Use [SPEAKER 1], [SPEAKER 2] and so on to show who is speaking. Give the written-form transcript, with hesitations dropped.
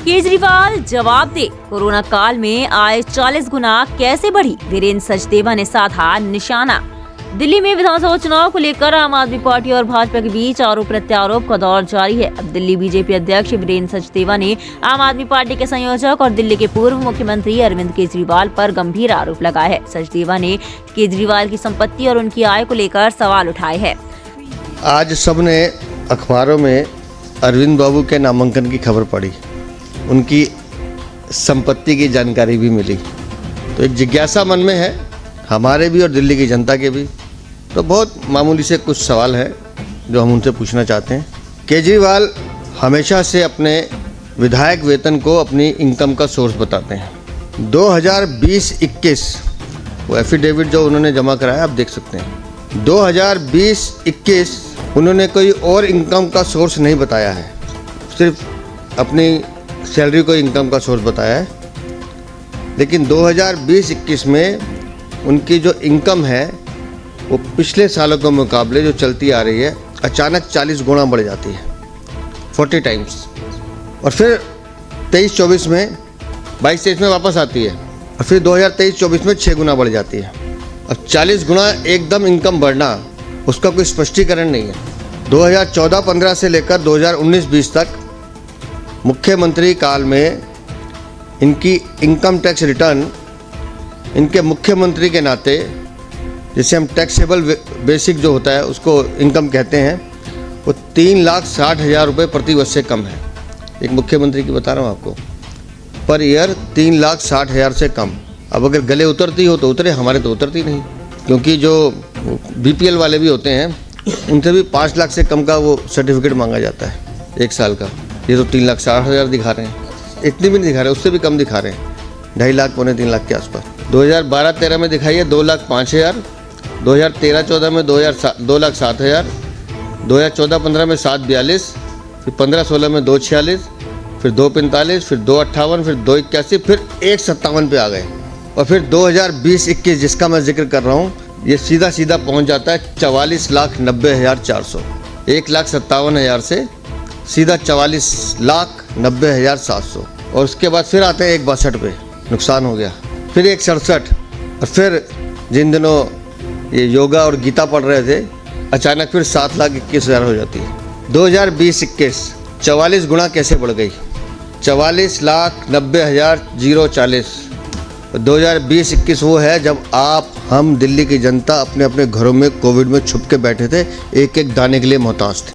[SPEAKER 1] केजरीवाल जवाब दे, कोरोना काल में आय 40 गुना कैसे बढ़ी, वीरेंद्र सचदेवा ने साधा निशाना। दिल्ली में विधानसभा चुनाव को लेकर आम आदमी पार्टी और भाजपा के बीच आरोप प्रत्यारोप का दौर जारी है। अब दिल्ली बीजेपी अध्यक्ष वीरेंद्र सचदेवा ने आम आदमी पार्टी के संयोजक और दिल्ली के पूर्व मुख्यमंत्री अरविंद केजरीवाल पर गंभीर आरोप लगाए है। सचदेवा ने केजरीवाल की संपत्ति और उनकी आय को लेकर सवाल उठाए हैं।
[SPEAKER 2] आज सबने अखबारों में अरविंद बाबू के नामांकन की खबर पढ़ी, उनकी संपत्ति की जानकारी भी मिली, तो एक जिज्ञासा मन में है, हमारे भी और दिल्ली की जनता के भी। तो बहुत मामूली से कुछ सवाल है जो हम उनसे पूछना चाहते हैं। केजरीवाल हमेशा से अपने विधायक वेतन को अपनी इनकम का सोर्स बताते हैं। 2020-21 वो एफिडेविट जो उन्होंने जमा कराया आप देख सकते हैं। 2020-21 उन्होंने कोई और इनकम का सोर्स नहीं बताया है, सिर्फ अपनी सैलरी को इनकम का सोर्स बताया है। लेकिन 2020-21 में उनकी जो इनकम है वो पिछले सालों के मुकाबले जो चलती आ रही है अचानक 40 गुना बढ़ जाती है, 40 टाइम्स। और फिर 23-24 में 22-23 में वापस आती है और फिर 2023-24 में 6 गुना बढ़ जाती है। अब 40 गुना एकदम इनकम बढ़ना, उसका कोई स्पष्टीकरण नहीं है। 2014-15 से लेकर 2019-20 तक मुख्यमंत्री काल में इनकी इनकम टैक्स रिटर्न इनके मुख्यमंत्री के नाते, जिसे हम टैक्सेबल बेसिक जो होता है उसको इनकम कहते हैं, वो 3,60,000 रुपये प्रति वर्ष से कम है। एक मुख्यमंत्री की बता रहा हूँ आपको, पर ईयर 3,60,000 से कम। अब अगर गले उतरती हो तो उतरे, हमारे तो उतरती नहीं, क्योंकि जो BPL वाले भी होते हैं उनसे भी 5 लाख से कम का वो सर्टिफिकेट मांगा जाता है 1 साल का। ये तो 3,60,000 दिखा रहे हैं, इतनी भी नहीं दिखा रहे, उससे भी कम दिखा रहे हैं, 2.5 लाख पौने 3 लाख के आसपास। 2012-13 में दिखाई है 2,05,000, 2013-14 में 2,07,000, 2014-15 में 7,42, फिर 15-16 में 2,46, फिर 2,45, फिर 2,58, फिर 2,81, फिर 1,57 पे आ गए। और फिर 2020-21 जिसका मैं जिक्र कर रहा हूँ, ये सीधा सीधा पहुँच जाता है 44,90,400। 1,57,000 से सीधा 44,90,700। और उसके बाद फिर आते हैं 1,62 पे, नुकसान हो गया, फिर 1,67, और फिर जिन दिनों ये योगा और गीता पढ़ रहे थे अचानक फिर 7,21,000 हो जाती है। 2020-21 44 गुना कैसे बढ़ गई, 44,90,040। 2020-21 वो है जब हम दिल्ली की जनता अपने अपने घरों में कोविड में छुप के बैठे थे, एक एक दाने के लिए मोहताज थे।